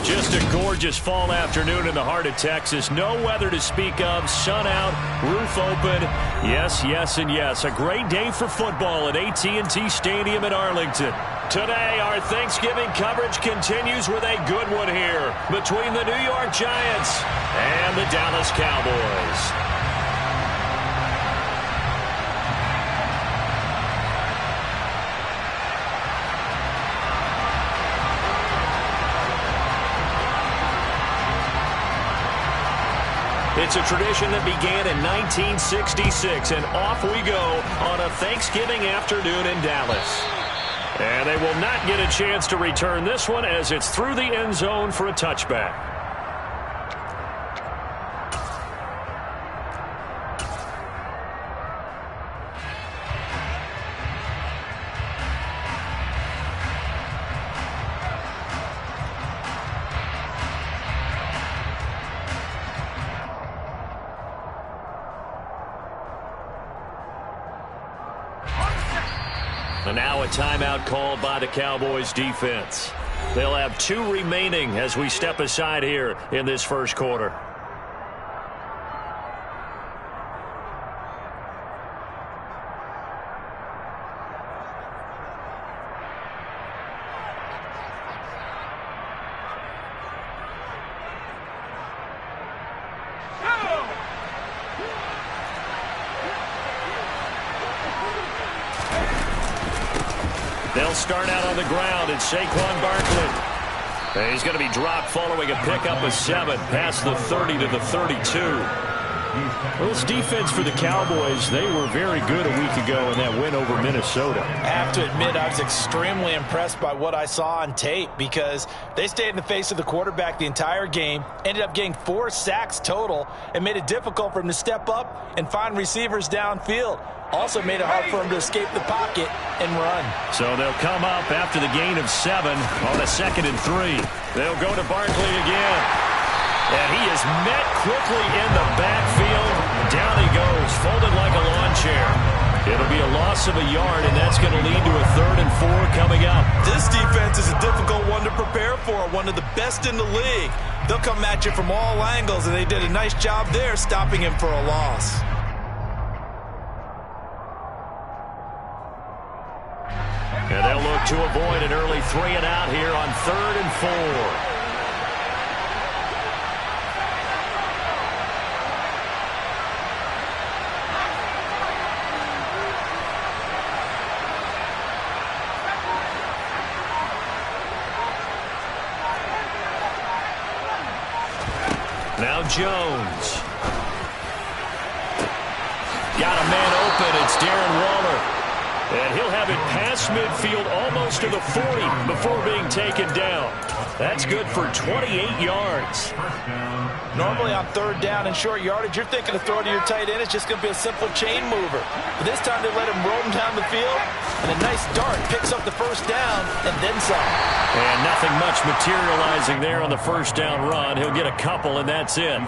Just a gorgeous fall afternoon in the heart of Texas. No weather to speak of. Sun out, roof open. Yes, yes, and yes. A great day for football at AT&T Stadium in Arlington. Today, our Thanksgiving coverage continues with a good one here between the New York Giants and the Dallas Cowboys. It's a tradition that began in 1966, and off we go on a Thanksgiving afternoon in Dallas. And they will not get a chance to return this one as it's through the end zone for a touchback. And now a timeout called by the Cowboys defense. They'll have 2 remaining as we step aside here in this first quarter. They'll start out on the ground. It's Saquon Barkley. And he's going to be dropped following a pickup of 7 past the 30 to the 32. Well, this defense for the Cowboys, they were very good a week ago in that win over Minnesota. I have to admit, I was extremely impressed by what I saw on tape because they stayed in the face of the quarterback the entire game, ended up getting 4 sacks total, and made it difficult for him to step up and find receivers downfield. Also made it hard for him to escape the pocket and run. So they'll come up after the gain of 7 on a 2nd and 3. They'll go to Barkley again. And he is met quickly in the backfield. Down he goes, folded like a lawn chair. It'll be a loss of a yard, and that's going to lead to a 3rd and 4 coming up. This defense is a difficult one to prepare for, one of the best in the league. They'll come at you from all angles, and they did a nice job there stopping him for a loss. And they'll look to avoid an early 3 and out here on 3rd and 4. Now Jones. Got a man open. It's Darren Waller. And he'll have it past midfield almost to the 40 before being taken down. That's good for 28 yards. Normally on 3rd down and short yardage, you're thinking of throwing to your tight end. It's just going to be a simple chain mover. But this time they let him roll him down the field, and a nice dart picks up the 1st down and then some. And nothing much materializing there on the 1st down run. He'll get a couple, and that's it.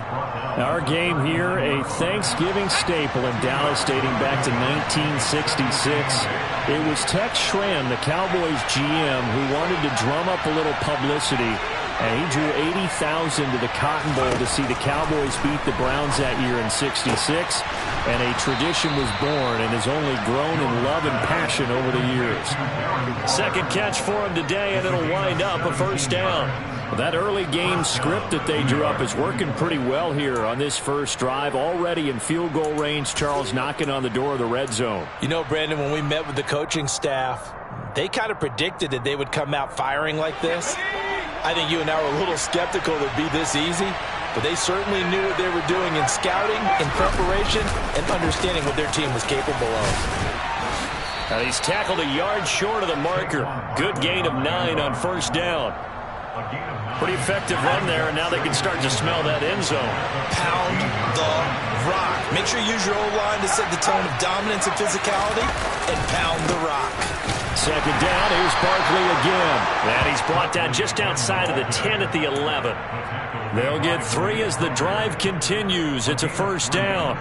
Our game here, a Thanksgiving staple in Dallas dating back to 1966. It was Tex Schramm, the Cowboys GM, who wanted to drum up a little publicity, and he drew 80,000 to the Cotton Bowl to see the Cowboys beat the Browns that year in '66, and a tradition was born and has only grown in love and passion over the years. 2nd catch for him today, and it'll wind up a 1st down. That early game script that they drew up is working pretty well here on this first drive. Already in field goal range, Charles knocking on the door of the red zone. You know, Brandon, when we met with the coaching staff, they kind of predicted that they would come out firing like this. I think you and I were a little skeptical it would be this easy, but they certainly knew what they were doing in scouting, in preparation, and understanding what their team was capable of. And he's tackled a yard short of the marker. Good gain of 9 on 1st down. Pretty effective run there, and now they can start to smell that end zone. Pound the rock. Make sure you use your O-line to set the tone of dominance and physicality, and pound the rock. 2nd down, here's Barkley again. And he's brought down just outside of the 10 at the 11. They'll get 3 as the drive continues. It's a 1st down.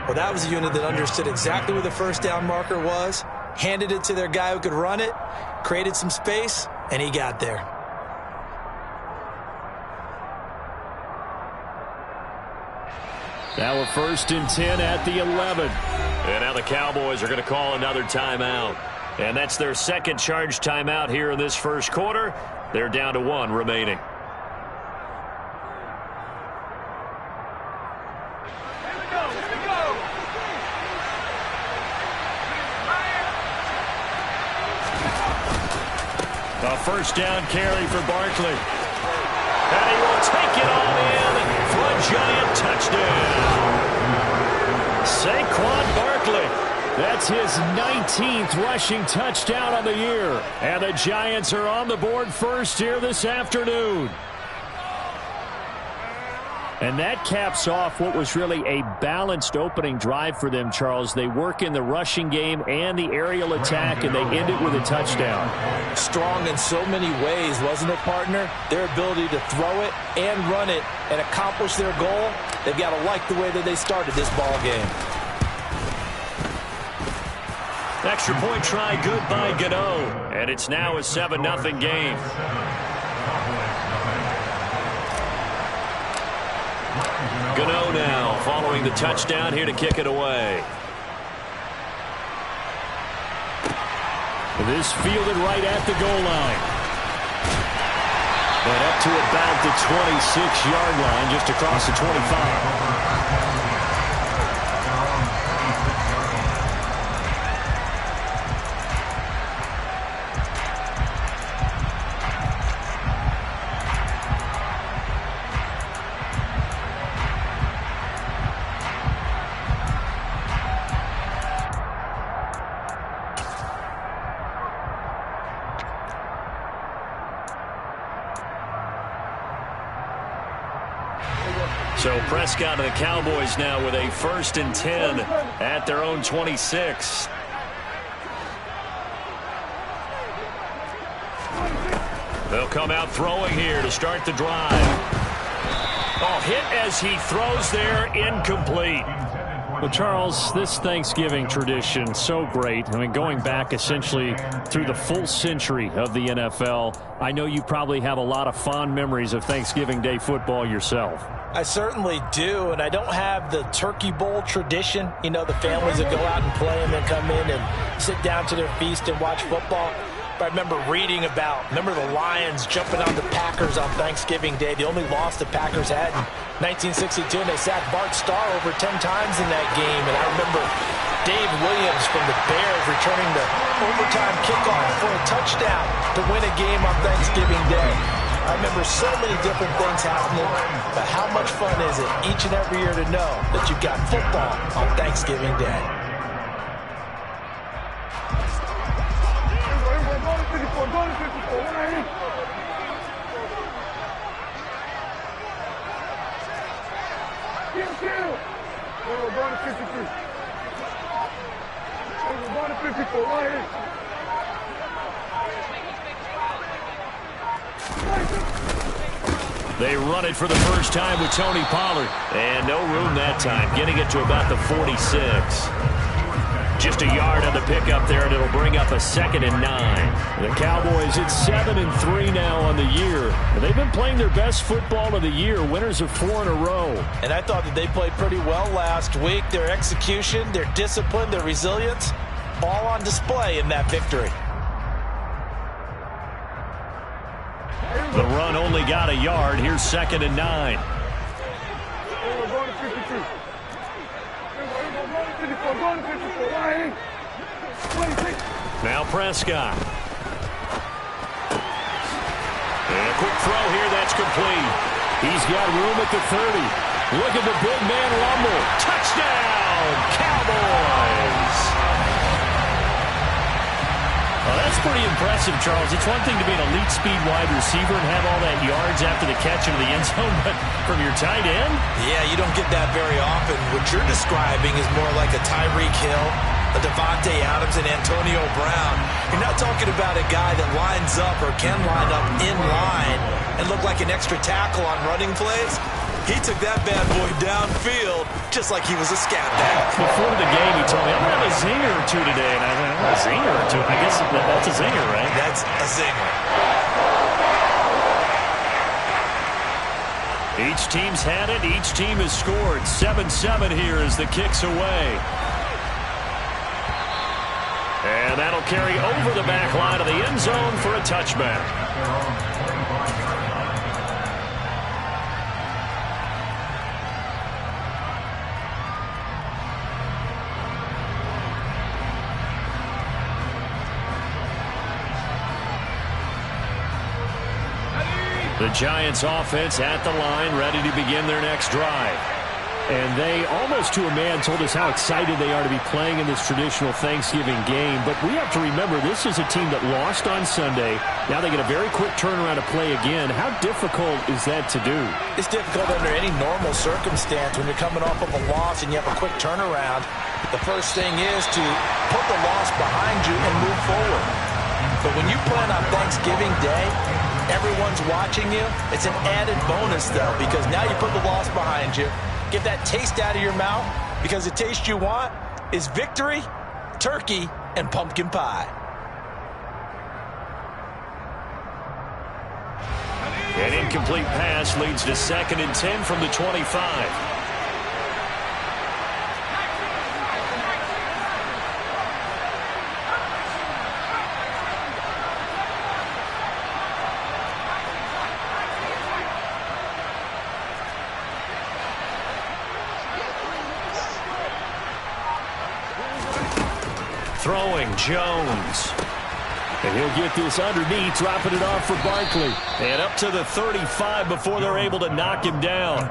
Well, that was a unit that understood exactly where the 1st down marker was, handed it to their guy who could run it, created some space, and he got there. 2nd down, here's Barkley again. And he's brought down just outside of the 10 at the 11. They'll get 3 as the drive continues. It's a 1st down. Well, that was a unit that understood exactly where the 1st down marker was, handed it to their guy who could run it, created some space, and he got there. Now we're 1st and 10 at the 11. And now the Cowboys are going to call another timeout. And that's their second charge timeout here in this first quarter. They're down to 1 remaining. A first down carry for Barkley. And he will take it all in for a giant touchdown. Saquon Barkley. That's his 19th rushing touchdown on the year. And the Giants are on the board first here this afternoon. And that caps off what was really a balanced opening drive for them, Charles. They work in the rushing game and the aerial attack, and they end it with a touchdown. Strong in so many ways, wasn't it, partner? Their ability to throw it and run it and accomplish their goal, they've got to like the way that they started this ball game. Extra point try good by Gano. And it's now a 7-0 game. Gano now following the touchdown here to kick it away. This fielded right at the goal line. And up to about the 26-yard line, just across the 25. So Prescott and the Cowboys now with a 1st and 10 at their own 26. They'll come out throwing here to start the drive. Oh, hit as he throws there, incomplete. Well, Charles, this Thanksgiving tradition, so great. I mean, going back essentially through the full century of the NFL, I know you probably have a lot of fond memories of Thanksgiving Day football yourself. I certainly do, and I don't have the Turkey Bowl tradition. You know, the families that go out and play and then come in and sit down to their feast and watch football. But I remember reading about, the Lions jumping on the Packers on Thanksgiving Day. The only loss the Packers had in 1962, and they sacked Bart Starr over 10 times in that game. And I remember Dave Williams from the Bears returning the overtime kickoff for a touchdown to win a game on Thanksgiving Day. I remember so many different things happening, but how much fun is it each and every year to know that you've got football on Thanksgiving Day? They run it for the first time with Tony Pollard. And no room that time, getting it to about the 46. Just a yard on the pickup there, and it'll bring up a 2nd and 9. The Cowboys, it's 7-3 now on the year. They've been playing their best football of the year, winners of 4 in a row. And I thought that they played pretty well last week. Their execution, their discipline, their resilience, all on display in that victory. The run only got a yard. Here's 2nd and 9. Now Prescott. And a quick throw here. That's complete. He's got room at the 30. Look at the big man rumble. Touchdown, Cowboys. Well, that's pretty impressive, Charles. It's one thing to be an elite speed wide receiver and have all that yards after the catch into the end zone, but from your tight end? Yeah, you don't get that very often. What you're describing is more like a Tyreek Hill, a Devontae Adams, and Antonio Brown. You're not talking about a guy that lines up or can line up in line and look like an extra tackle on running plays. He took that bad boy downfield just like he was a scat back. Before the game, he told me, I'm going to have a zinger or two today. And I went, a zinger or two? I guess that's a zinger, right? That's a zinger. Each team's had it. Each team has scored. 7-7 here as the kick's away. And that'll carry over the back line of the end zone for a touchback. The Giants offense at the line, ready to begin their next drive. And they, almost to a man, told us how excited they are to be playing in this traditional Thanksgiving game. But we have to remember, this is a team that lost on Sunday. Now they get a very quick turnaround to play again. How difficult is that to do? It's difficult under any normal circumstance when you're coming off of a loss and you have a quick turnaround. The first thing is to put the loss behind you and move forward. But when you plan on Thanksgiving Day, everyone's watching you. It's an added bonus, though, because now you put the loss behind you. Get that taste out of your mouth, because the taste you want is victory, turkey, and pumpkin pie. An incomplete pass leads to 2nd and 10 from the 25. Throwing, Jones. And he'll get this underneath, dropping it off for Barkley. And up to the 35 before they're able to knock him down.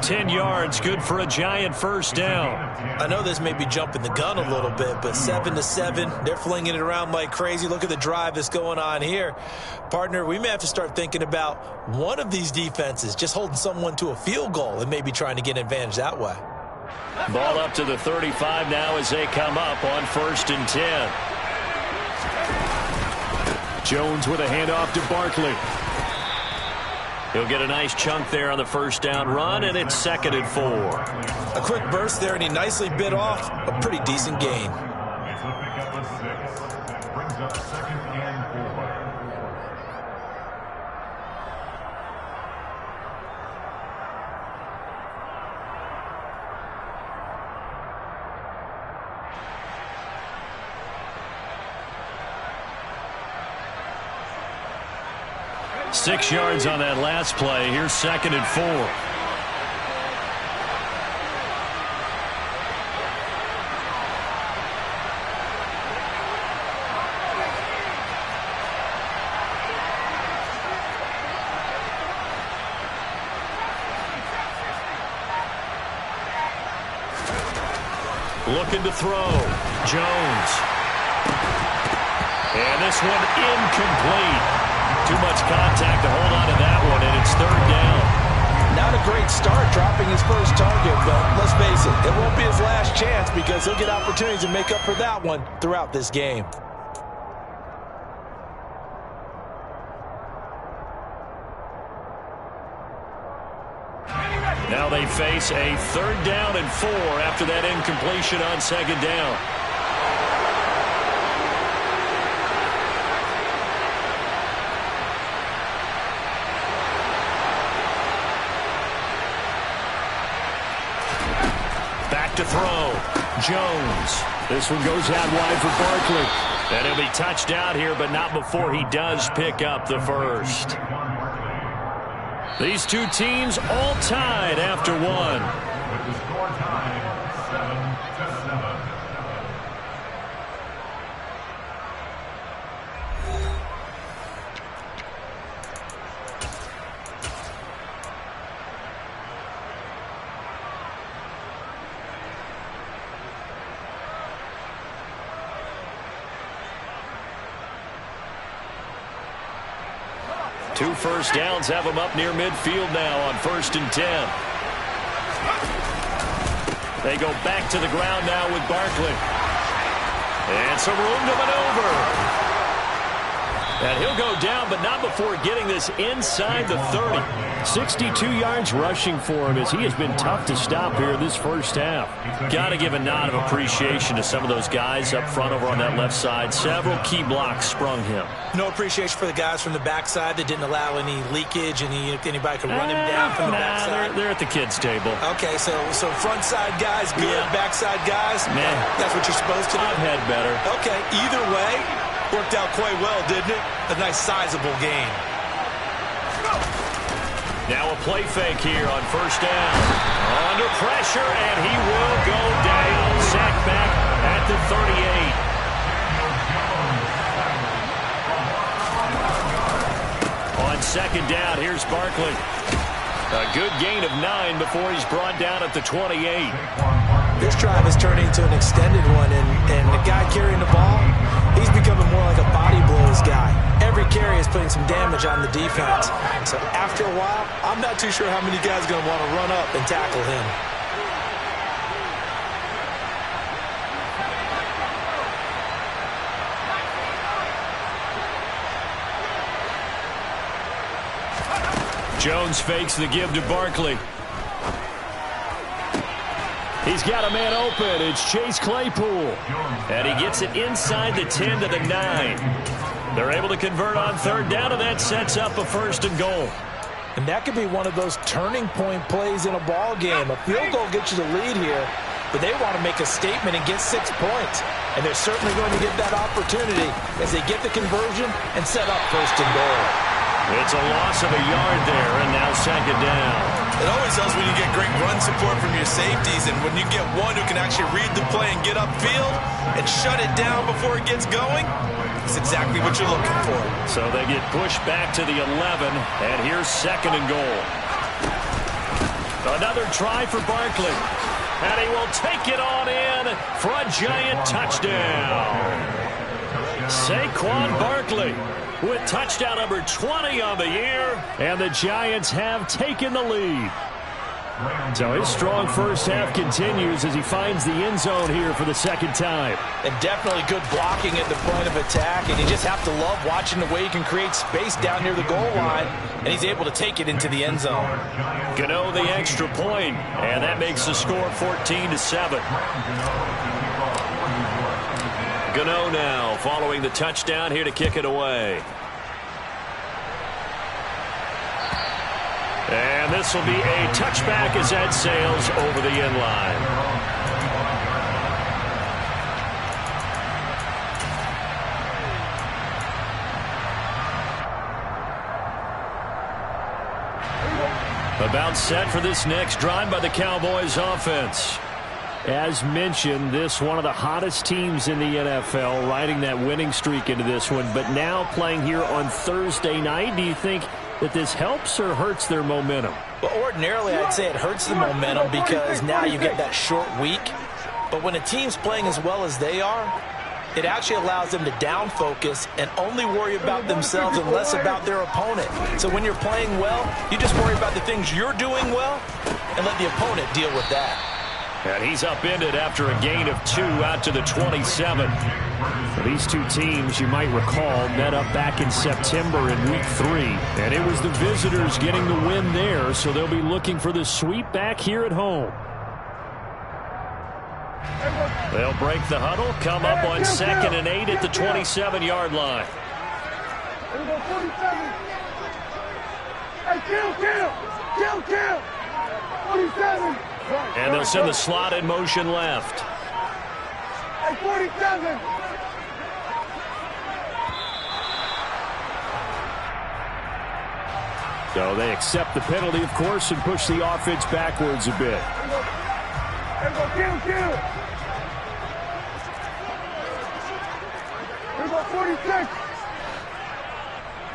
10 yards, good for a Giant first down. I know this may be jumping the gun a little bit, but 7-7, they're flinging it around like crazy. Look at the drive that's going on here. Partner, we may have to start thinking about one of these defenses just holding someone to a field goal and maybe trying to get an advantage that way. Ball up to the 35 now as they come up on 1st and 10. Jones with a handoff to Barkley. He'll get a nice chunk there on the first down run, and it's 2nd and 4. A quick burst there, and he nicely bit off a pretty decent gain. Brings up 2nd and 4. Six yards on that last play. Here's 2nd and 4. Looking to throw. Jones. And this one incomplete. Too much contact to hold on to that one, and it's 3rd down. Not a great start dropping his first target, but let's face it, it won't be his last chance because he'll get opportunities to make up for that one throughout this game. Now they face a 3rd down and 4 after that incompletion on 2nd down. To throw. Jones. This one goes out wide for Barkley. And he'll be touched out here, but not before he does pick up the first. These two teams all tied after one. With the score tied 7-7. Two first downs have them up near midfield now on 1st and 10. They go back to the ground now with Barkley. And some room to maneuver. And he'll go down, but not before getting this inside the 30. 62 yards rushing for him as he has been tough to stop here this first half. Got to give a nod of appreciation to some of those guys up front over on that left side. Several key blocks sprung him. No appreciation for the guys from the backside that didn't allow any leakage, and anybody could run him down from the backside. They're at the kids' table. Okay, so front side guys good, backside guys, that's what you're supposed to do? I've had better. Okay, either way, worked out quite well, didn't it? A nice sizable gain. Now a play fake here on first down. Under pressure, and he will go down. Sacked back at the 38. On second down, here's Barkley. A good gain of 9 before he's brought down at the 28. This drive has turned into an extended one, and the guy carrying the ball, he's becoming more like a body blows guy. Every carry is putting some damage on the defense. So after a while, I'm not too sure how many guys are going to want to run up and tackle him. Jones fakes the give to Barkley. He's got a man open. It's Chase Claypool. And he gets it inside the 10 to the 9. They're able to convert on third down, and that sets up a first and goal. And that could be one of those turning point plays in a ball game. A field goal gets you the lead here, but they want to make a statement and get 6 points. And they're certainly going to get that opportunity as they get the conversion and set up first and goal. It's a loss of a yard there, and now second down. It always helps when you get great run support from your safeties, and when you get one who can actually read the play and get upfield and shut it down before it gets going, it's exactly what you're looking for. So they get pushed back to the 11, and here's second and goal. Another try for Barkley, and he will take it on in for a giant touchdown. Saquon Barkley with touchdown number 20 on the year, and the Giants have taken the lead. So his strong first half continues as he finds the end zone here for the second time. And definitely good blocking at the point of attack, and you just have to love watching the way he can create space down near the goal line, and he's able to take it into the end zone. Gano the extra point, and that makes the score 14-7. Gano now following the touchdown here to kick it away. And this will be a touchback as that sails over the end line. About set for this next drive by the Cowboys offense. As mentioned, this one of the hottest teams in the NFL, riding that winning streak into this one, but now playing here on Thursday night. Do you think that this helps or hurts their momentum? Well, ordinarily, I'd say it hurts the momentum because now you get that short week. But when a team's playing as well as they are, it actually allows them to down focus and only worry about themselves and less about their opponent. So when you're playing well, you just worry about the things you're doing well and let the opponent deal with that. And he's upended after a gain of 2 out to the 27. These two teams, you might recall, met up back in September in Week 3. And it was the visitors getting the win there, so they'll be looking for the sweep back here at home. They'll break the huddle, come up on 2nd and 8 at the 27-yard line. Kill! 47! And they'll send the slot in motion left. 47! So they accept the penalty, of course, and push the offense backwards a bit. Kill! 46!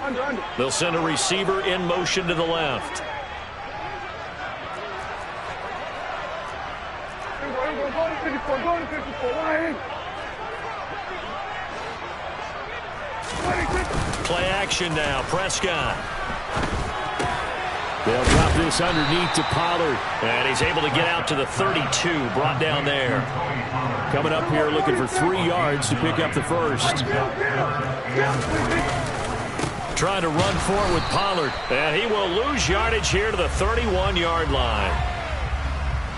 Under. They'll send a receiver in motion to the left. Play action now, Prescott. They'll drop this underneath to Pollard, and he's able to get out to the 32, brought down there. Coming up here looking for 3 yards to pick up the first. trying to run for it with Pollard. And he will lose yardage here to the 31-yard line.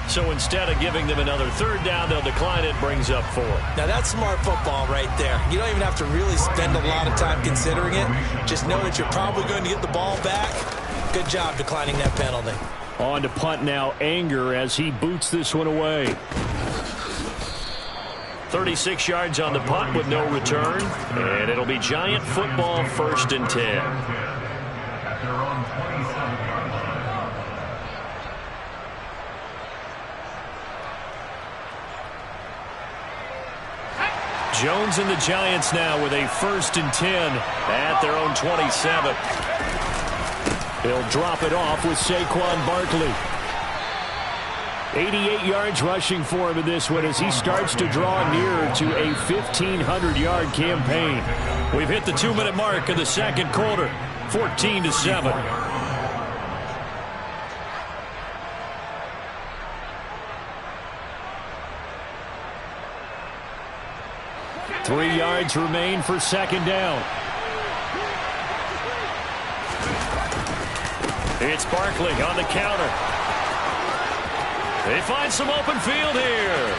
So instead of giving them another third down, they'll decline it, brings up 4. Now that's smart football right there. You don't even have to really spend a lot of time considering it. Just know that you're probably going to get the ball back. Good job declining that penalty. On to punt now, Anger, as he boots this one away. 36 yards on the punt with no return. And it'll be Giant football, 1st and 10. At their own 27-yard line. Jones and the Giants now with a 1st and 10 at their own 27. He'll drop it off with Saquon Barkley. 88 yards rushing for him in this one as he starts to draw nearer to a 1,500-yard campaign. We've hit the 2-minute mark of the second quarter, 14-7. 3 yards remain for 2nd down. It's Barkley on the counter. They find some open field here.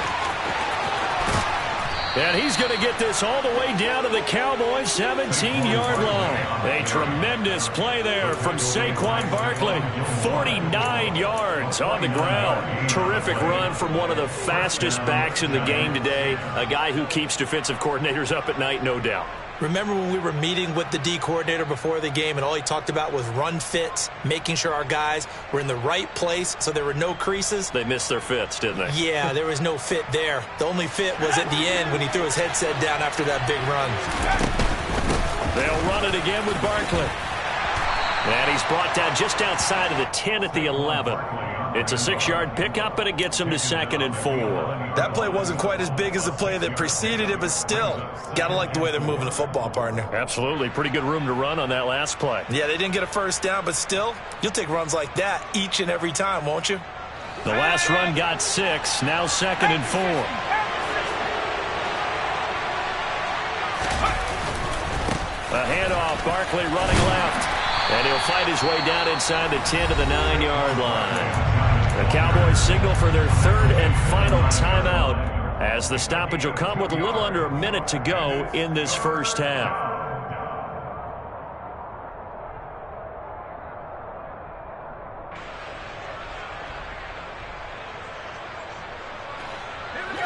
And he's going to get this all the way down to the Cowboys' 17-yard line. A tremendous play there from Saquon Barkley. 49 yards on the ground. Terrific run from one of the fastest backs in the game today. A guy who keeps defensive coordinators up at night, no doubt. Remember when we were meeting with the D coordinator before the game and all he talked about was run fits, making sure our guys were in the right place so there were no creases? They missed their fits, didn't they? Yeah, there was no fit there. The only fit was at the end when he threw his headset down after that big run. They'll run it again with Barkley. And he's brought down just outside of the 10 at the 11. It's a 6-yard pickup, and it gets him to 2nd and 4. That play wasn't quite as big as the play that preceded it, but still, got to like the way they're moving the football, partner. Absolutely. Pretty good room to run on that last play. Yeah, they didn't get a 1st down, but still, you'll take runs like that each and every time, won't you? The last run got 6, now 2nd and 4. A handoff, Barkley running left. And he'll fight his way down inside the 10 to the 9-yard line. The Cowboys signal for their 3rd and final timeout as the stoppage will come with a little under a minute to go in this first half.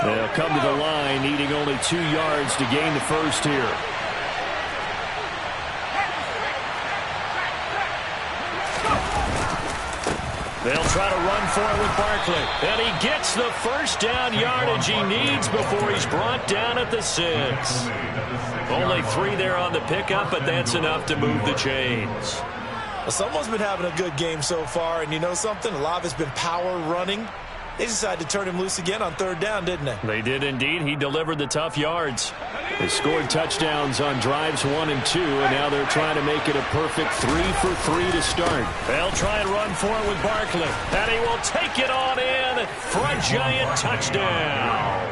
They'll come to the line needing only 2 yards to gain the first here. They'll try to run for it with Barkley. And he gets the 1st down yardage he needs before he's brought down at the 6. Only 3 there on the pickup, but that's enough to move the chains. Well, someone's been having a good game so far, and you know something? A lot of it's been power running. They decided to turn him loose again on 3rd down, didn't they? They did indeed. He delivered the tough yards. They scored touchdowns on drives 1 and 2, and now they're trying to make it a perfect 3 for 3 to start. They'll try and run for it with Barkley, and he will take it on in for a Giant touchdown.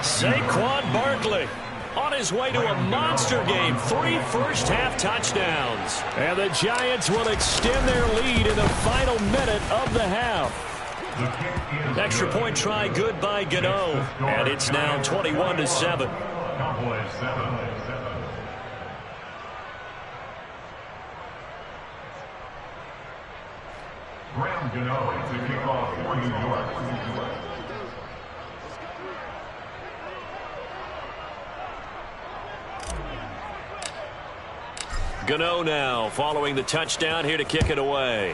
Saquon Barkley on his way to a monster game. 3 first-half touchdowns. And the Giants will extend their lead in the final minute of the half. Extra point try good by Gano. And it's now 21-7. Cowboys 7. Graham Gano to kick off for New York. Gano now following the touchdown here to kick it away.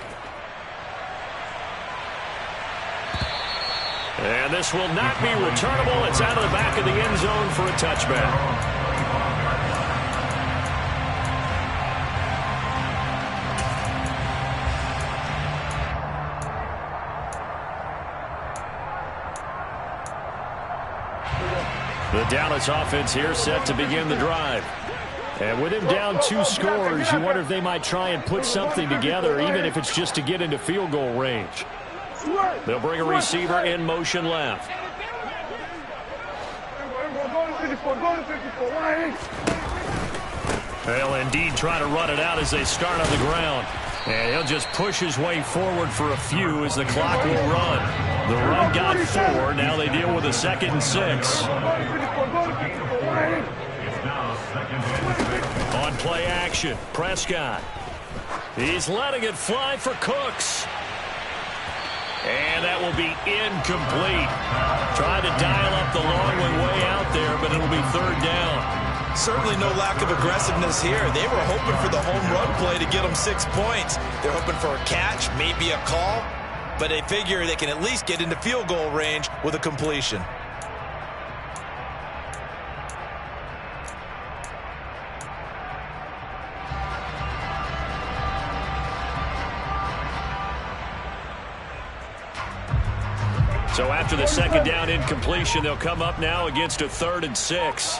And this will not be returnable. It's out of the back of the end zone for a touchback. The Dallas offense here set to begin the drive. And with him down 2 scores, you wonder if they might try and put something together, even if it's just to get into field goal range. They'll bring a receiver in motion left. They'll indeed try to run it out as they start on the ground. And he'll just push his way forward for a few as the clock will run. The run got 4. Now they deal with a 2nd and 6. On play action, Prescott. He's letting it fly for Cooks. And that will be incomplete. Trying to dial up the long way out there, but it'll be 3rd down. Certainly no lack of aggressiveness here. They were hoping for the home run play to get them 6 points. They're hoping for a catch, maybe a call, but they figure they can at least get into field goal range with a completion. So after the 2nd down incompletion, they'll come up now against a 3rd and 6.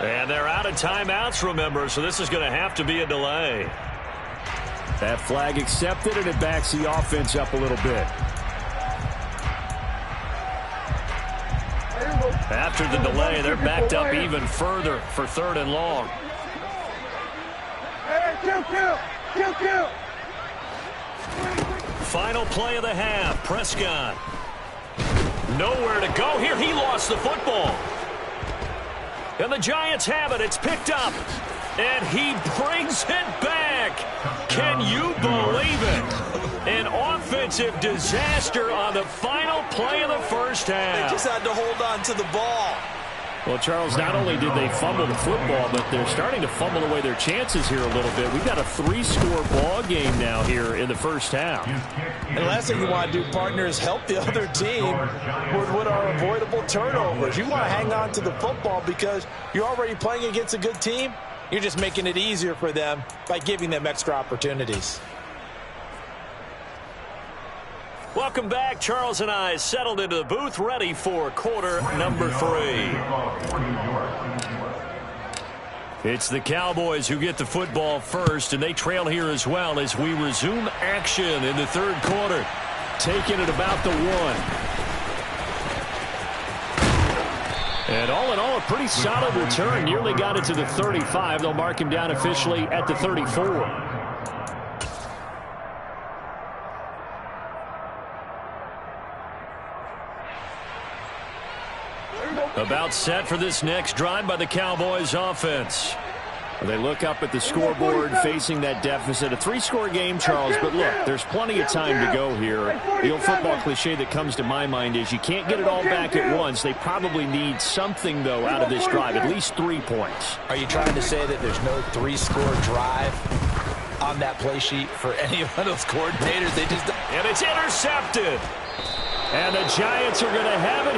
And they're out of timeouts, remember, so this is going to have to be a delay. That flag accepted, and it backs the offense up a little bit. After the delay, they're backed up even further for 3rd and long. Kill. Final play of the half, Prescott. Nowhere to go here. He lost the football. And the Giants have it. It's picked up. And he brings it back. Can you believe it? An offensive disaster on the final play of the first half. They just had to hold on to the ball. Well, Charles, not only did they fumble the football, but they're starting to fumble away their chances here a little bit. We've got a 3-score ball game now here in the first half. And the last thing you want to do, partner, is help the other team with what are avoidable turnovers. You want to hang on to the football because you're already playing against a good team. You're just making it easier for them by giving them extra opportunities. Welcome back. Charles and I settled into the booth, ready for quarter number 3. It's the Cowboys who get the football first, and they trail here as well as we resume action in the 3rd quarter. Taking it about the 1. And all in all, a pretty solid return. Nearly got it to the 35. They'll mark him down officially at the 34. About set for this next drive by the Cowboys offense. They look up at the scoreboard facing that deficit. A 3-score game, Charles, but look, there's plenty of time to go here. The old football cliche that comes to my mind is you can't get it all back at once. They probably need something, though, out of this drive, at least 3 points. Are you trying to say that there's no 3-score drive on that play sheet for any of those coordinators? They just... And it's intercepted. And the Giants are going to have it